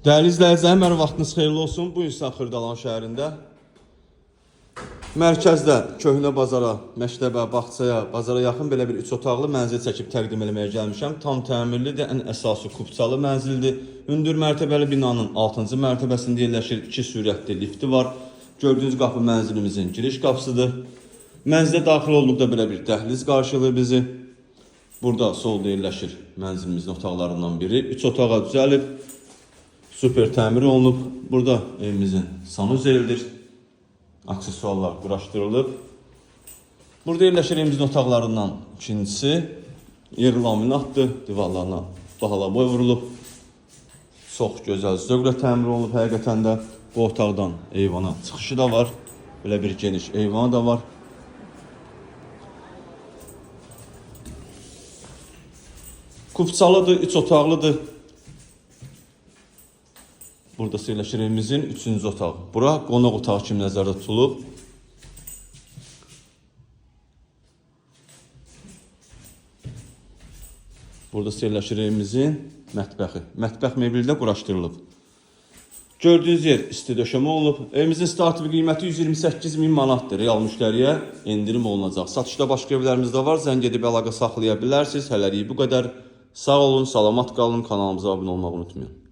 Dəyərli izləyicilərim, hər vaxtınız xeyirli olsun. Bu insan Xırdalan şəhərində. Mərkəzdə köhnə bazara, məktəbə, bağçaya, bazara yaxın belə bir 3 otaqlı mənzil çəkib təqdim etməyə gəlmişəm. Tam təmirlidir, ən əsası kubçalı mənzildir. Hündür mərtəbəli binanın 6-cı mərtəbəsində yerləşir. 2 sürətli lifti var. Gördüyünüz qapı mənzilimizin giriş qapısıdır. Mənzilə daxil olduqda belə bir dəhliz qarşılayır bizi. Burada solda yerləşir mənzilimizin otaqlarından biri. 3 otağa düzəlib. Super təmir olunub. Burada evimizin sanuzelidir. Aksesuarlar quraşdırılıb. Burada yerləşir evimizin otaqlarından ikincisi. Yer laminatdır. Divarlarına bahala boy vurulub. Çox gözəl zövqlə təmir olunub həqiqətən də. Bu otaqdan eyvana çıxışı da var. Belə bir geniş eyvanı da var. Kubçalıdır, 3 otaqlıdır. Burada yerləşir evimizin 3-cü otağı. Bura qonaq otağı kimi nəzərdə tutulub. Burada yerləşir evimizin mətbəxi. Mətbəx mebeli də quraşdırılıb. Gördüyünüz yer isti döşəmə olub. Evimizin startı qiyməti 128.000 manatdır. Real müştəriyə endirim olunacaq. Satışda başqa evlərimiz də var. Zəng edib əlaqə saxlaya bilərsiniz. Hələlik bu qədər. Sağ olun, salamat qalın. Kanalımıza abunə olmağı unutmayın.